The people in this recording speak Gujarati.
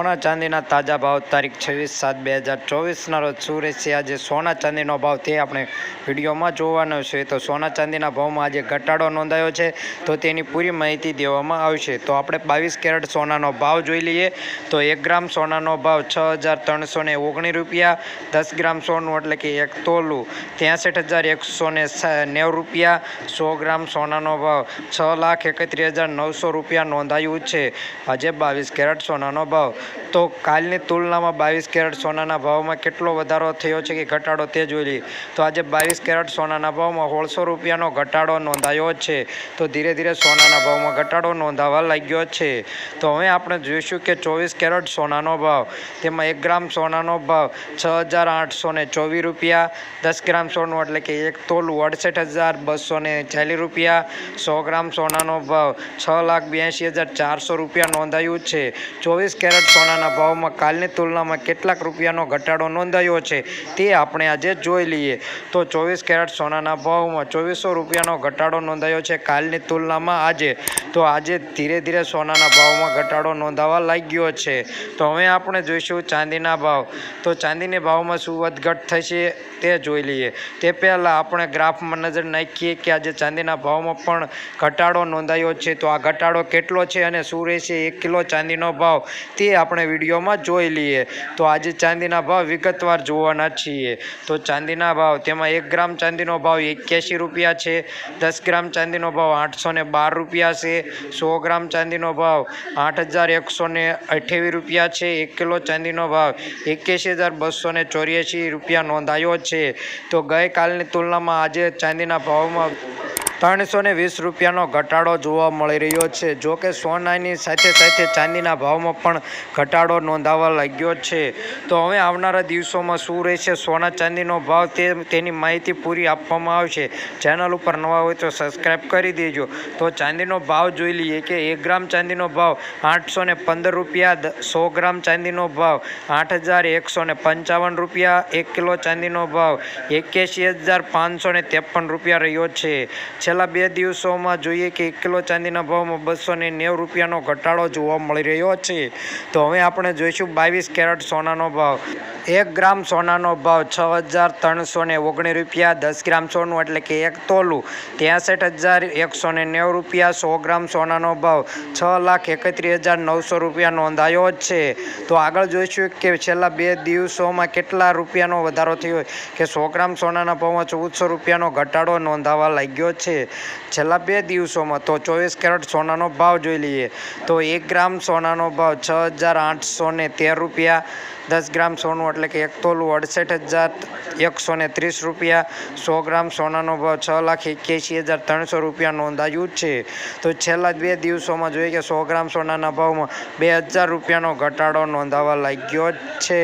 સોના ચાંદીના તાજા ભાવ તારીખ 26/7/2024 રોજ શું રહેશે આજે સોના ચાંદીનો ભાવ તે આપણે વિડીયોમાં જોવાનો છે। તો સોના ચાંદીના ભાવમાં આજે ઘટાડો નોંધાયો છે તો તેની પૂરી માહિતી દેવામાં આવશે। તો આપણે 22 કેરેટ સોનાનો ભાવ જોઈ લઈએ તો 1 ગ્રામ સોનાનો ભાવ 6,319 રૂપિયા, 10 ગ્રામ સોનું એટલે કે 1 તોલું 63,190 રૂપિયા, 100 ગ્રામ સોનાનો ભાવ 6,31,900 રૂપિયા નોંધાયું છે આજે 22 કેરેટ સોનાનો ભાવ। તો કાલની તુલનામાં 22 કેરેટ સોનાના ભાવમાં કેટલો વધારો થયો છે કે ઘટાડો તે જોઈ લઈએ તો આજે 22 કેરેટ સોનાના ભાવમાં 1,600 રૂપિયાનો ઘટાડો નોંધાયો છે। તો ધીરે ધીરે સોનાના ભાવમાં ઘટાડો નોંધાવા લાગ્યો છે। તો હવે આપણે જોઈશું કે 24 કેરેટ સોનાનો ભાવ, તેમાં 1 ગ્રામ સોનાનો ભાવ 6,824 રૂપિયા, 10 ગ્રામ સોનું એટલે કે 1 તોલું 68,240 રૂપિયા, 100 ગ્રામ સોનાનો ભાવ 6,82,400 રૂપિયા નોંધાયું છે। 24 કેરેટ સોનાના ભાવમાં કાલની તુલનામાં કેટલાક રૂપિયાનો ઘટાડો નોંધાયો છે તે આપણે આજે જોઈ લઈએ તો 24 કેરેટ સોનાના ભાવમાં 2,400 રૂપિયાનો ઘટાડો નોંધાયો છે કાલની તુલનામાં આજે। તો આજે ધીરે ધીરે સોનાના ભાવમાં ઘટાડો નોંધાવા લાગ્યો છે। તો હવે આપણે જોઈશું ચાંદીના ભાવ, તો ચાંદીના ભાવમાં શું વધઘટ થશે તે જોઈ લઈએ તે પહેલાં આપણે ગ્રાફમાં નજર નાખીએ કે આજે ચાંદીના ભાવમાં પણ ઘટાડો નોંધાયો છે। તો આ ઘટાડો કેટલો છે અને શું રહેશે 1 કિલો ચાંદીનો ભાવ તે આપણે વિડીયોમાં જોઈ લઈએ। તો આજે ચાંદીના ભાવ વિગતવાર જોવાના છીએ। તો ચાંદીના ભાવ, તેમાં 1 ગ્રામ ચાંદીનો ભાવ 81 રૂપિયા છે, 10 ગ્રામ ચાંદીનો ભાવ 812 રૂપિયા છે, 100 ગ્રામ ચાંદીનો ભાવ 8,128 રૂપિયા છે, 1 કિલો ચાંદીનો ભાવ 81,284 રૂપિયા નોંધાયો છે। તો ગઈકાલની તુલનામાં આજે ચાંદીના ભાવમાં 320 રૂપિયાનો ઘટાડો જોવા મળી રહ્યો છે। જો કે સોનાની સાથે સાથે ચાંદીના ભાવમાં પણ ઘટાડો નોંધાવા લાગ્યો છે। તો હવે આવનારા દિવસોમાં શું રહેશે સોના ચાંદીનો ભાવ તેની માહિતી પૂરી આપવામાં આવશે। ચેનલ ઉપર નવા હોય તો સબસ્ક્રાઈબ કરી દેજો। તો ચાંદીનો ભાવ જોઈ લઈએ કે 1 ગ્રામ ચાંદીનો ભાવ 815 રૂપિયા, 100 ગ્રામ ચાંદીનો ભાવ 8,155 રૂપિયા, 1 કિલો ચાંદીનો ભાવ 81,553 રૂપિયા રહ્યો છે। છેલ્લા 2 દિવસોમાં જોઈએ કે 1 કિલો ચાંદીના ભાવમાં 290 રૂપિયાનો ઘટાડો જોવા મળી રહ્યો છે। તો હવે આપણે જોઈશું 22 કેરેટ સોનાનો ભાવ, 1 ગ્રામ સોનાનો ભાવ 6,319 રૂપિયા, 10 ગ્રામ સોનું એટલે કે 1 તોલું 63,190 રૂપિયા, 100 ગ્રામ સોનાનો ભાવ 6,31,900 રૂપિયા નોંધાયો છે। તો આગળ જોઈશું કે છેલ્લા 2 દિવસોમાં કેટલા રૂપિયાનો વધારો થયો કે 100 ગ્રામ સોનાના ભાવમાં 1,400 રૂપિયાનો ઘટાડો નોંધાવા લાગ્યો છે છેલ્લા 2 દિવસોમાં। તો 24 કેરેટ સોનાનો ભાવ જોઈ લઈએ તો 1 ગ્રામ સોનાનો ભાવ 6,813 રૂપિયા, 10 ગ્રામ સોનું એટલે કે 1 તોલું 68,130 રૂપિયા, 100 ગ્રામ સોનાનો ભાવ 6,81,300 રૂપિયા નોંધાયું છે। તો છેલ્લા 2 દિવસોમાં જોઈએ કે 100 ગ્રામ સોનાના ભાવમાં 2,000 રૂપિયાનો ઘટાડો નોંધાવા લાગ્યો છે।